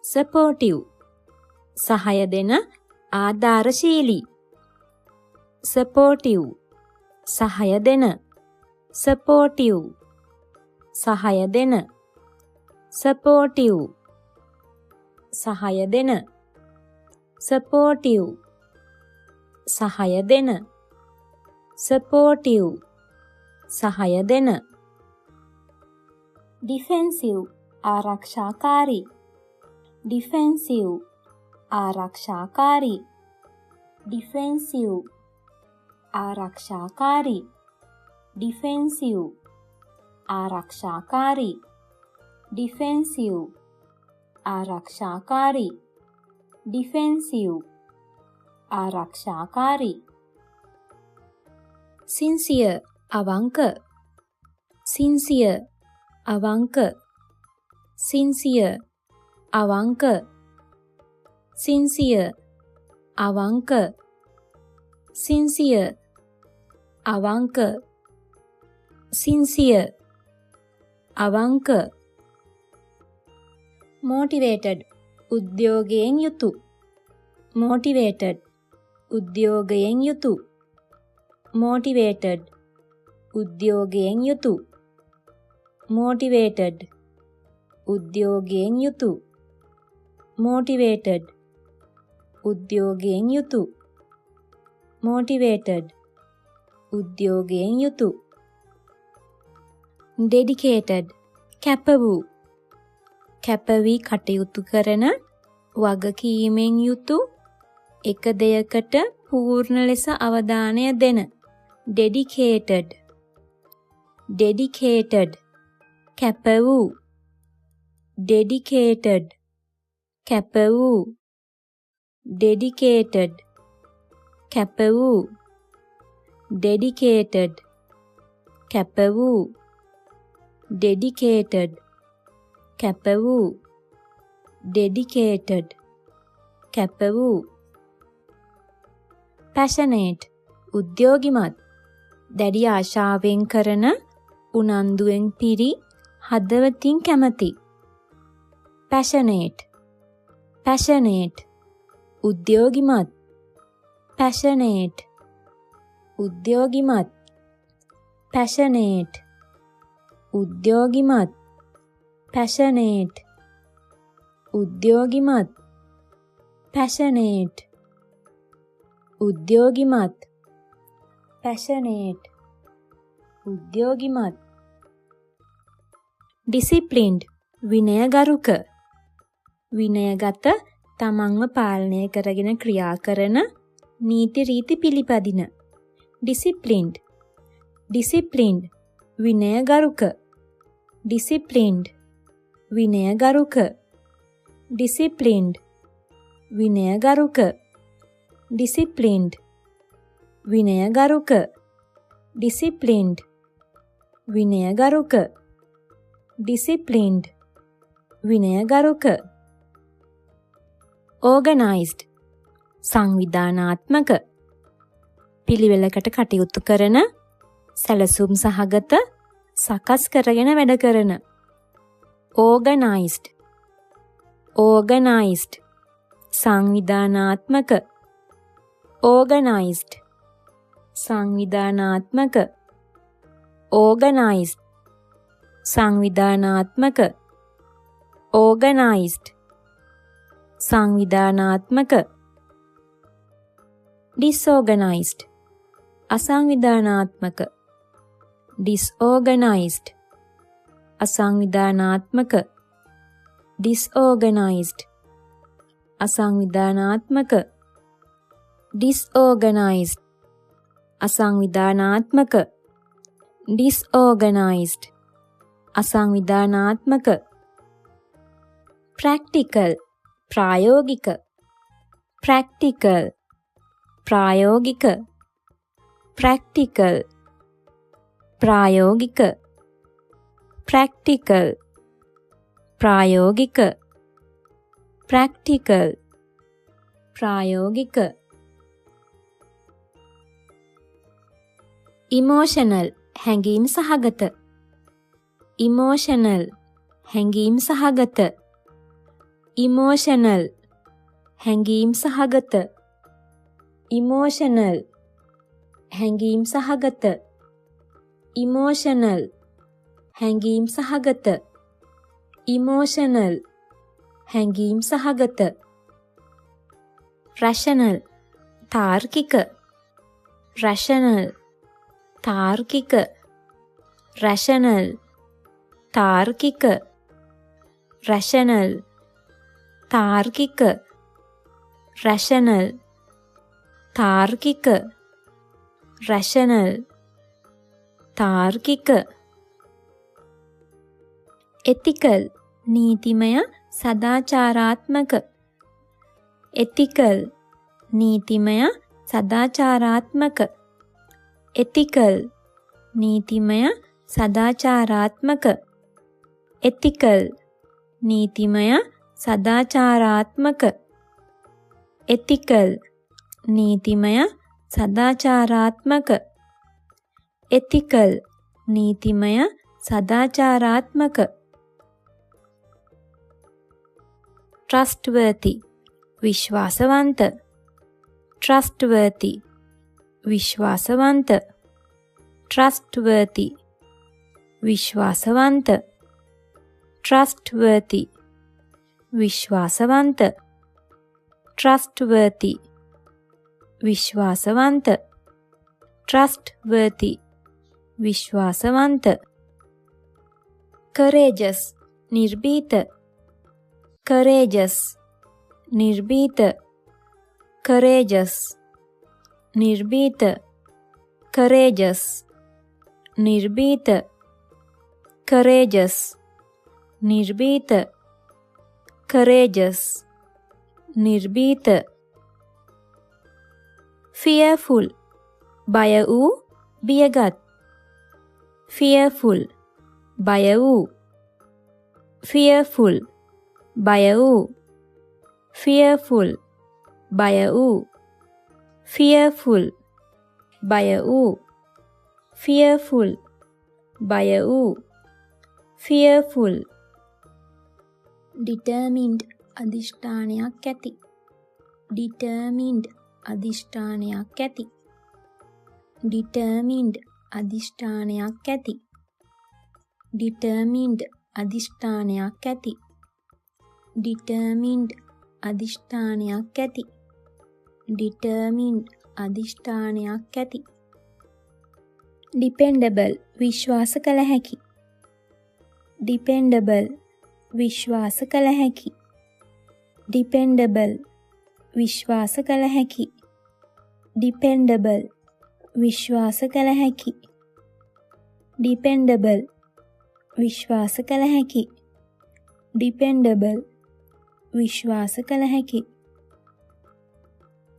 supportive සහාය දෙන ආධාරශීලී supportive සහාය දෙන supportive සහාය දෙන supportive සහාය දෙන supportive සහාය දෙන supportive සහාය දෙන defensive ආරක්ෂාකාරී defensive ආරක්ෂාකාරී defensive ආරක්ෂාකාරී defensive ආරක්ෂාකාරී defensive ආරක්ෂාකාරී defensive ආරක්ෂාකාරී sincere අවංක sincere අවංක sincere අවංක sincere අවංක sincere අවංක sincere අවංක motivated උද්‍යෝගයෙන් යුතු motivated උද්‍යෝගයෙන් යුතු motivated උද්‍යෝගයෙන් යුතු motivated උද්‍යෝගයෙන් යුතු motivated උද්‍යෝගයෙන් යුතු motivated උද්‍යෝගයෙන් යුතු dedicated කැප වූ කැප වී කටයුතු කරන වගකීමෙන් යුතු එක දෙයකට පූර්ණ ලෙස අවධානය දෙන dedicated dedicated කැප වූ dedicated කැප වූ dedicated කැප වූ dedicated කැප වූ dedicated කැප වූ dedicated කැප වූ passionate උද්‍යෝගිමත් දැඩි ආශාවෙන් කරන උනන්දුවෙන් පිරි හදවතින් කැමති passionate passionate උද්‍යෝගිමත් passionate උද්‍යෝගිමත් passionate උද්‍යෝගිමත් passionate උද්‍යෝගිමත් passionate උද්‍යෝගිමත් passionate උද්‍යෝගිමත් disciplined විනයගරුක විනයගත තමන්ව පාලනය කරගෙන ක්‍රියා කරන නීති රීති පිළිපදින disciplined disciplined විනයගරුක disciplined විනයගරුක disciplined විනයගරුක disciplined විනයගරුක disciplined විනයගරුක disciplined විනයගරුක organized සංවිධානාත්මක පිළිවෙලකට කටයුතු කරන සැලසුම් සහගත සකස් කරගෙන වැඩ කරන organized organized සංවිධානාත්මක organized සංවිධානාත්මක organized සංවිධානාත්මක organized සංවිධානාත්මක disorganized අසංවිධානාත්මක disorganized අසංවිධානාත්මක disorganized අසංවිධානාත්මක disorganized අසංවිධානාත්මක disorganized අසංවිධානාත්මක practical ප්‍රායෝගික practical ප්‍රායෝගික practical ප්‍රායෝගික practical ප්‍රායෝගික practical ප්‍රායෝගික emotional හැඟීම් සහගත emotional හැඟීම් සහගත emotional හැඟීම් සහගත emotional හැඟීම් සහගත emotional හැඟීම් සහගත emotional හැඟීම් සහගත rational තාර්කික rational තාර්කික rational තාර්කික rational තාර්කික rational තාර්කික rational තාර්කික ethical නීතිමය සදාචාරාත්මක ethical නීතිමය සදාචාරාත්මක ethical නීතිමය සදාචාරාත්මක ethical නීතිමය සදාචාරාත්මක ethical නීතිමය සදාචාරාත්මක ethical නීතිමය සදාචාරාත්මක trustworthy විශ්වාසවන්ත trustworthy විශ්වාසවන්ත trustworthy විශ්වාසවන්ත trustworthy විශ්වාසවන්ත trustworthy විශ්වාසවන්ත trustworthy විශ්වාසවන්ත courageous නිර්භීත courageous නිර්භීත courageous නිර්භීත courageous නිර්භීත courageous නිර්භීත courageous නිර්භීත fearful බය වූ බියගත් fearful බය වූ fearful බය වූ fearful බය වූ fearful බය වූ fearful බය වූ fearful determined අදිෂ්ඨානයක් ඇති determined අදිෂ්ඨානයක් ඇති determined අදිෂ්ඨානයක් ඇති determined අදිෂ්ඨානයක් ඇති determined අදිෂ්ඨානයක් ඇති determined අදිෂ්ඨානයක් ඇති dependable විශ්වාස කළ හැකි dependable විශ්වාස කළ හැකි dependable විශ්වාස කළ හැකි dependable විශ්වාස කළ හැකි dependable විශ්වාස කළ හැකි dependable විශ්වාස කළ හැකි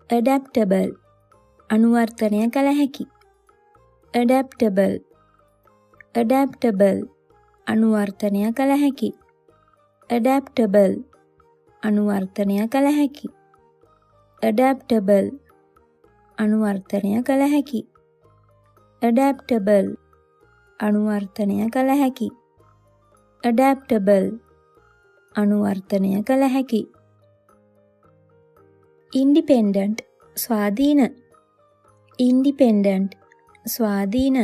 adaptable අනුවර්තනය කළ හැකි adaptable adaptable අනුවර්තනය කළ හැකි adaptable අනුවර්තනය කළ හැකි adaptable අනුවර්තනය කළ හැකි adaptable අනුවර්තනය කළ හැකි adaptable අනුවර්තනය කළ හැකි independent ස්වාධීන independent ස්වාධීන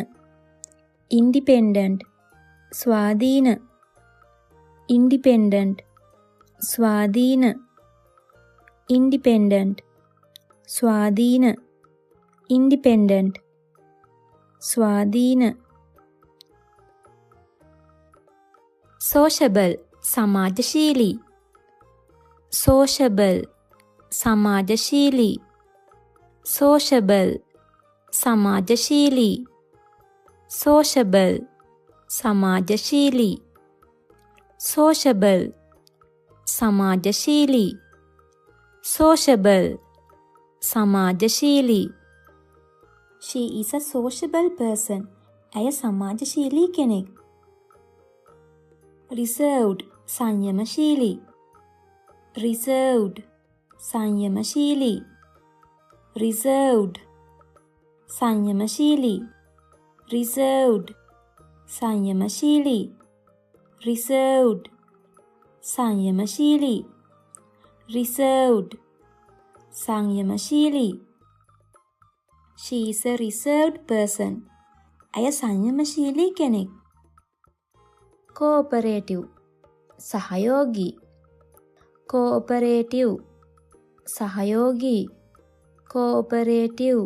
independent ස්වාධීන independent ස්වාධීන independent ස්වාධීන independent ස්වාධීන sociable සමාජශීලී sociable සමාජශීලී sociable සමාජශීලී sociable සමාජශීලී sociable සමාජශීලී sociable සමාජශීලී she is a sociable person ඇය සමාජශීලී කෙනෙක් reserved සංයමශීලී reserved සංයමශීලී reserved සංයමශීලී reserved සංයමශීලී reserved සංයමශීලී reserved සංයමශීලී. She is a reserved person. ඇය සංයමශීලී කෙනෙක්. cooperative සහයෝගී. cooperative සහයෝගී. cooperative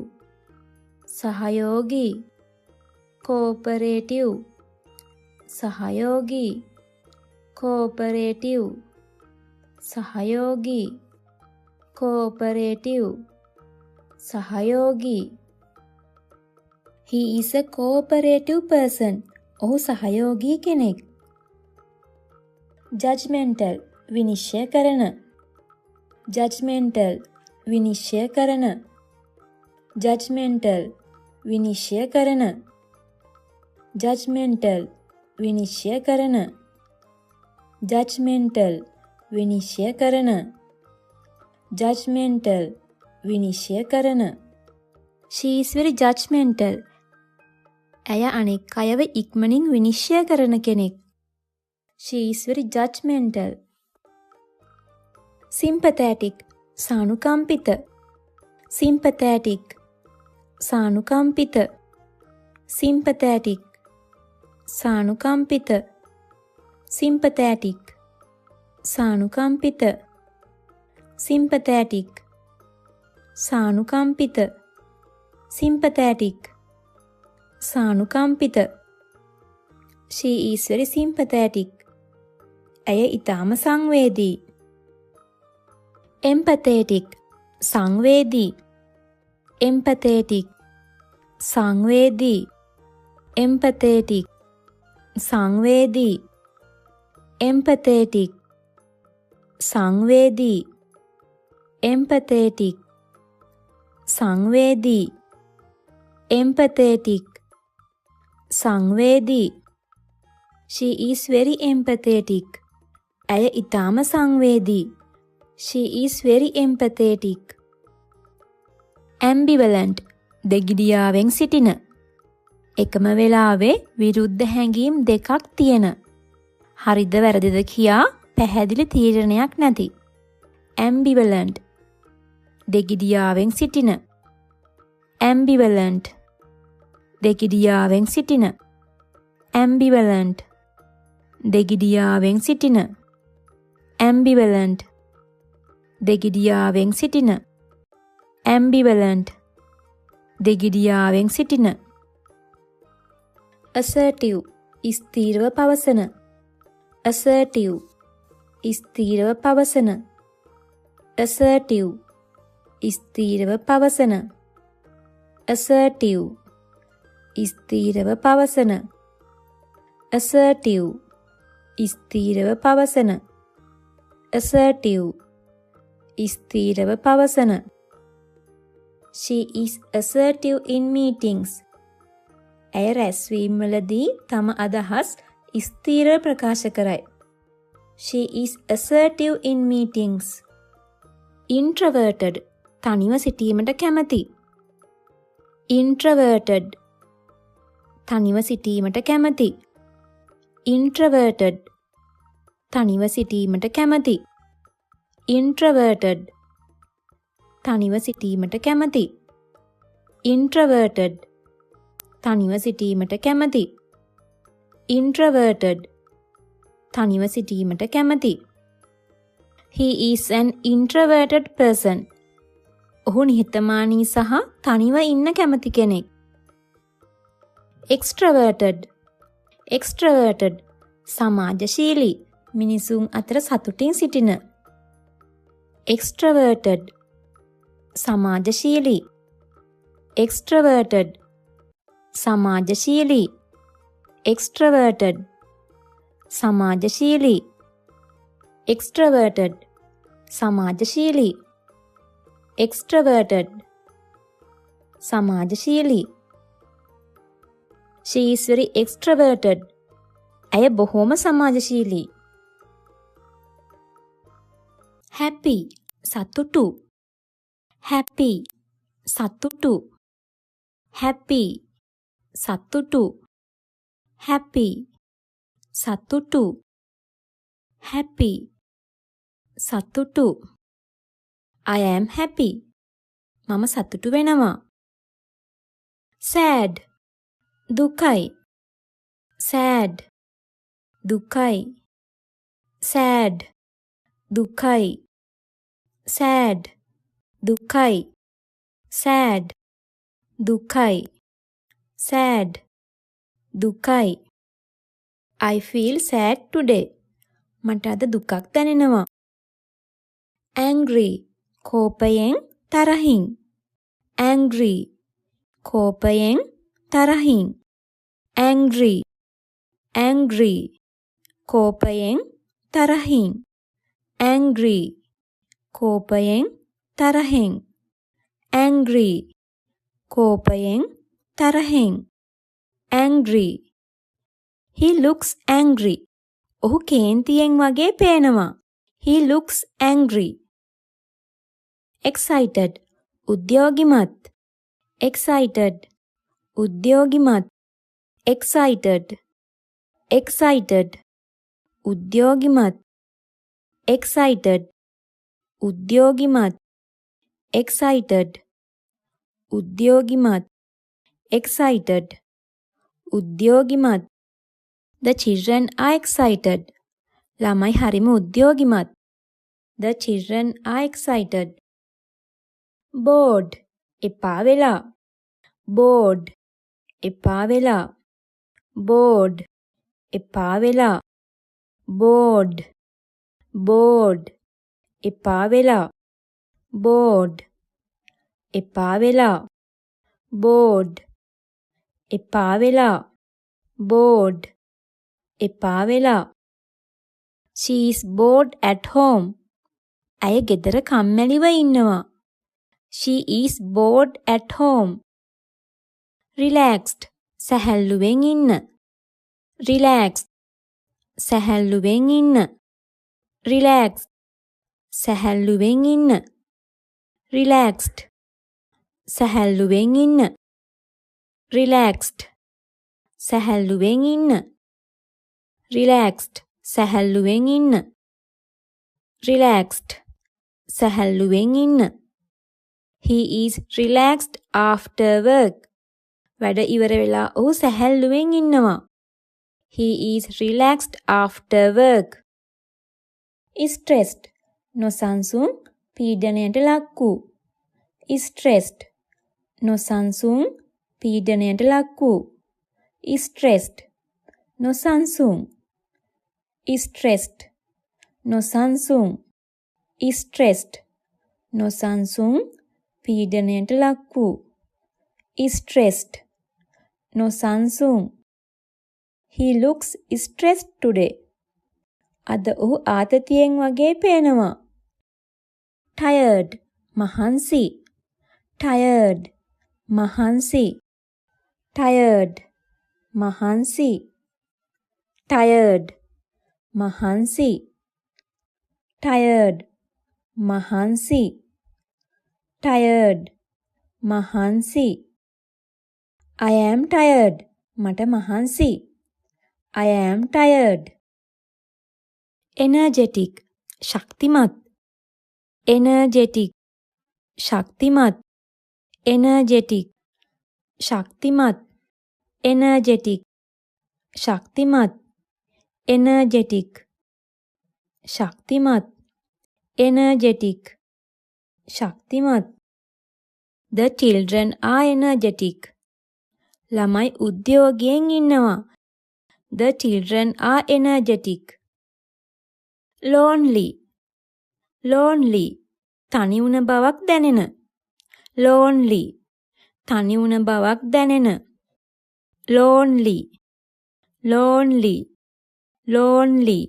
සහයෝගී. cooperative සහයෝගී. cooperative සහයෝගී. cooperative සහයෝගී. He is a cooperative person. ඔහු සහයෝගී කෙනෙක්. judgmental විනිශ්චය කරන. judgmental විනිශ්චය කරන. judgmental විනිශ්චය කරන. judgmental විනිශ්චය කරන. judgmental විනිශ්චය කරන. judgmental විනිශ්චය කරන. She is very judgmental. ඇය අනෙක් අයව ඉක්මනින් විනිශ්චය කරන කෙනෙක්. She is very judgmental. sympathetic සානුකම්පිත. sympathetic සානුකම්පිත. sympathetic සානුකම්පිත. sympathetic සානුකම්පිත. sympathetic සානුකම්පිත. sympathetic සානුකම්පිත. She is very sympathetic. ඇය ඊටාම සංවේදී. empathetic සංවේදී. empathetic සංවේදී. empathetic සංවේදී. empathetic සංවේදී. empathetic සංවේදී. empathetic සංවේදී. She is very empathetic. ඇය ඊටාම සංවේදී. She is very empathetic. ambivalent දෙගිඩියාවෙන් සිටින. එකම වෙලාවේ විරුද්ධ හැඟීම් දෙකක් තියෙන. හරිද වැරදිද කියා පැහැදිලි තීරණයක් නැති. ambivalent දෙගිඩියාවෙන් සිටින. ambivalent දෙගිඩියාවෙන් සිටින. ambivalent දෙගිඩියාවෙන් සිටින. ambivalent දෙගිඩියාවෙන් සිටින. ambivalent දෙගිඩියාවෙන් සිටින. assertive ස්ථීරව පවසන. assertive ස්ථීරව පවසන. assertive ස්ථීරව පවසන. assertive ස්ථීරව පවසන. assertive ස්ථීරව පවසන. assertive ස්ථීරව පවසන. She is assertive in meetings. ඇය රැස්වීම්වලදී තම අදහස් ස්ථීරව ප්‍රකාශ කරයි. She is assertive in meetings. introverted තනිව සිටීමට කැමති. introverted තනිව සිටීමට කැමති. introverted තනිව සිටීමට කැමති. introverted තනිව සිටීමට කැමති. introverted තනිව සිටීමට කැමති. introverted තනිව සිටීමට කැමති. He is an introverted person. ඔහු නිහතමානී සහ තනිව ඉන්න කැමති කෙනෙක්. extroverted extroverted සමාජශීලී මිනිසුන් අතර සතුටින් සිටින. extroverted සමාජශීලී. extroverted සමාජශීලී. extroverted සමාජශීලී. extroverted සමාජශීලී. extroverted සමාජශීලී. She is very extroverted. ඇය බොහෝම සමාජශීලී. happy සතුටු. happy සතුටු. happy සතුටු. happy සතුටු. happy සතුටු. I am happy. මම සතුටු වෙනවා. sad දුකයි. sad දුකයි. sad දුකයි. sad දුකයි. sad දුකයි. sad දුකයි. I feel sad today. මට අද දුකක් දැනෙනවා. angry කෝපයෙන් තරහින්. angry කෝපයෙන් තරහින්. angry angry කෝපයෙන් තරහින්. angry කෝපයෙන් තරහින්. angry කෝපයෙන් තරහින්. angry he looks angry. ඔහු කේන්තියෙන් වගේ පේනවා. he looks angry. excited උද්‍යෝගිමත්. excited උද්‍යෝගිමත්. excited excited උද්‍යෝගිමත්. excited උද්‍යෝගිමත්. excited උද්‍යෝගිමත්. excited උද්‍යෝගිමත්. The children are excited. ළමයි හරිම උද්‍යෝගිමත්. The children are excited. bored එපා වෙලා. bored එපා වෙලා. bored එපා වෙලා. bored bored එපා වෙලා. bored එපා වෙලා. bored එපා වෙලා. bored එපා වෙලා. she is bored at home. ඇය ගෙදර කම්මැලිව ඉන්නවා. she is bored at home. relaxed සැහැල්ලුවෙන් ඉන්න. relaxed සැහැල්ලුවෙන් ඉන්න. relaxed සැහැල්ලුවෙන් ඉන්න. relaxed සැහැල්ලුවෙන් ඉන්න. relaxed සැහැල්ලුවෙන් ඉන්න. relaxed සැහැල්ලුවෙන් ඉන්න. relaxed සැහැල්ලුවෙන් ඉන්න. he is relaxed after work. වැඩ ඉවර වෙලා ඔහු සැහැල්ලුවෙන් ඉන්නවා. he is relaxed after work. stressed නොසන්සුන් පීඩනයට ලක් වූ. stressed නොසන්සුන් පීඩනයට ලක් වූ. stressed නොසන්සුන්. stressed නොසන්සුන්. stressed නොසන්සුන් පීඩනයට ලක් වූ. stressed නොසන්සුන්. he looks stressed today. අද ඔහු ආතතියෙන් වගේ පේනවා. tired මහන්සි. tired මහන්සි. tired මහන්සි. tired මහන්සි. tired මහන්සි. tired මහන්සි. I am tired. මට මහන්සි. I am tired. energetic ශක්තිමත්. energetic ශක්තිමත්. energetic ශක්තිමත්. energetic ශක්තිමත්. energetic ශක්තිමත්. energetic ශක්තිමත්. The children are energetic. ළමයි උද්‍යෝගයෙන් ඉන්නවා. The children are energetic. lonely lonely තනි වුණ බවක් දැනෙන. lonely තනි වුණ බවක් දැනෙන. lonely lonely lonely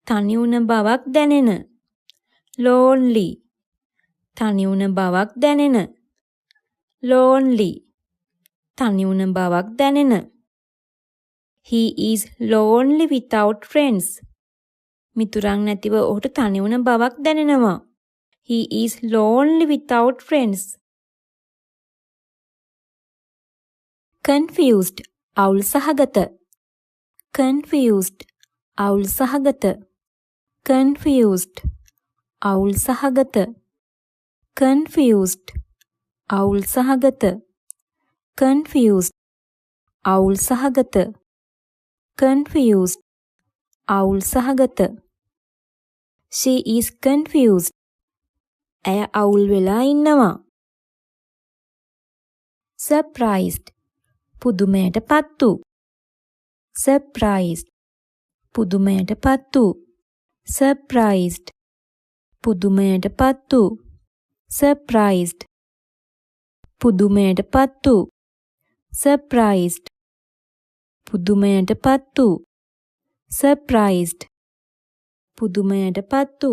තනි වුණ බවක් දැනෙන. lonely තනි වුණ බවක් දැනෙන. lonely තනි වුණ බවක් දැනෙන. he is lonely without friends. මිතුරන් නැතිව ඔහුට තනි වුණ බවක් දැනෙනවා. he is lonely without friends. confused අවුල් සහගත. confused අවුල් සහගත. confused අවුල් සහගත. confused අවුල් සහගත confused අවුල් සහගත confused අවුල් සහගත she is confused ඇය අවුල් වෙලා ඉන්නවා surprised පුදුමයට පත්තු surprised පුදුමයට පත්තු surprised පුදුමයට පත්තු surprised පුදුමයට පත්තු surprised පුදුමයට පත්තු surprised පුදුමයට පත්තු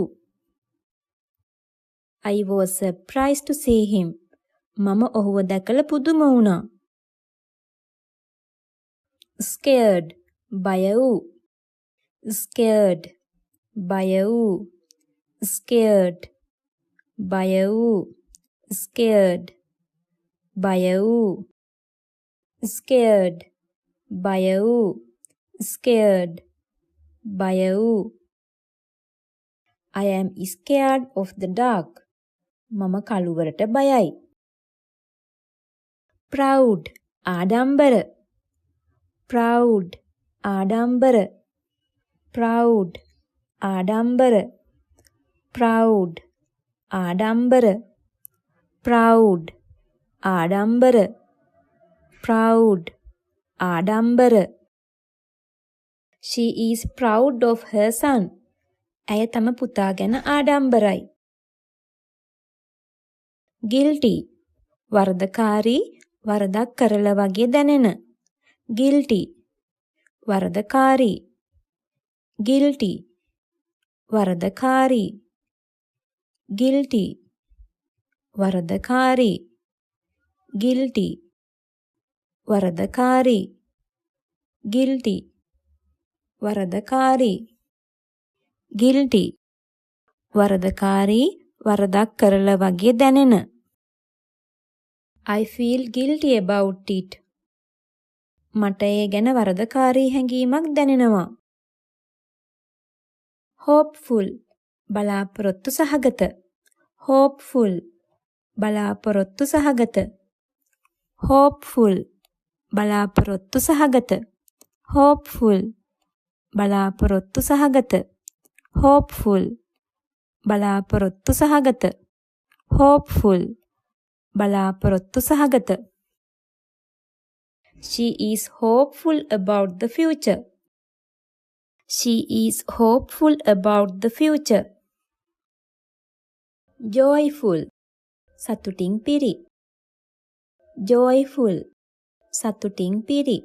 I was surprised to see him මම ඔහුව දැකලා පුදුම වුණා scared බය වූ scared බය වූ scared බය වූ scared බය වූ scared බය වූ scared බය වූ I am scared of the dark මම කළුවරට බයයි proud ආඩම්බර proud ආඩම්බර proud ආඩම්බර proud ආඩම්බර proud ආඩම්බර proud ආඩම්බර she is proud of her son ඇය තම පුතා ගැන ආඩම්බරයි guilty වරදකාරී වරදක් කරලා වගේ දැනෙන guilty වරදකාරී guilty වරදකාරී guilty වරදකාරී guilty වරදකාරී guilty වරදකාරී guilty වරදකාරී වරදක් කරලා වගේ දැනෙන I feel guilty about it මට ඒ ගැන වරදකාරී හැඟීමක් දැනෙනවා hopeful බලාපොරොත්තු සහගත hopeful බලාපොරොත්තු සහගත hopeful බලාපොරොත්තු සහගත hopeful බලාපොරොත්තු සහගත hopeful බලාපොරොත්තු සහගත hopeful බලාපොරොත්තු සහගත She is hopeful about the future She is hopeful about the future joyful සතුටින් පිරි joyful සතුටින් පිරි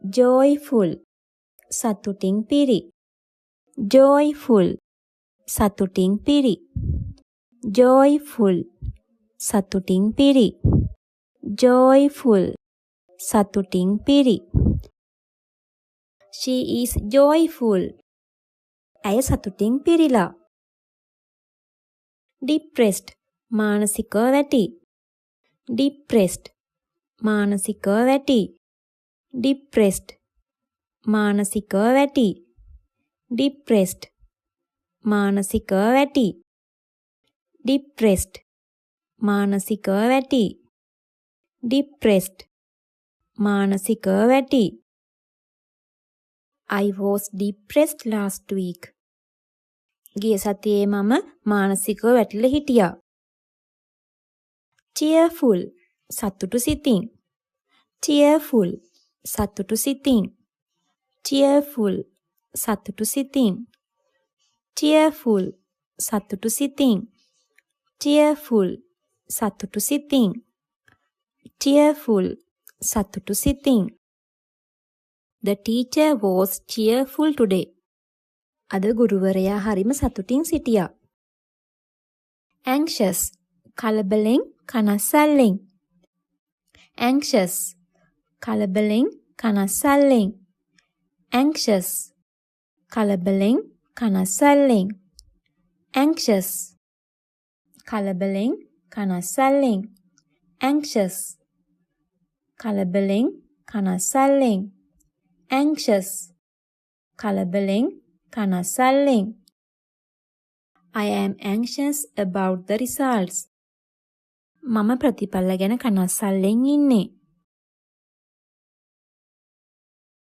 joyful සතුටින් පිරි joyful සතුටින් පිරි joyful සතුටින් පිරි joyful සතුටින් පිරි she is joyful ඇය සතුටින් පිරීලා depressed මානසිකව වැටි depressed මානසිකව වැටි depressed මානසිකව වැටි depressed මානසිකව වැටි depressed මානසිකව වැටි depressed මානසිකව වැටි I was depressed last week ගිය සතියේ මම මානසිකව වැටිලා හිටියා cheerful සතුටු සිතින් cheerful සතුටු සිතින් cheerful සතුටු සිතින් cheerful සතුටු සිතින් cheerful සතුටු සිතින් cheerful සතුටු සිතින් The teacher was cheerful today. අද ගුරුවරයා හරිම සතුටින් සිටියා. Anxious කලබලෙන් කනස්සල්ලෙන්. Anxious කලබලෙන් කනස්සල්ලෙන්. Anxious කලබලෙන් කනස්සල්ලෙන්. Anxious කලබලෙන් කනස්සල්ලෙන්. Anxious කලබලෙන් කනස්සල්ලෙන්. Anxious කලබලෙන් කනස්සල්ලෙන් I am anxious about the results. මම ප්‍රතිඵල ගැන කනස්සල්ලෙන් ඉන්නේ.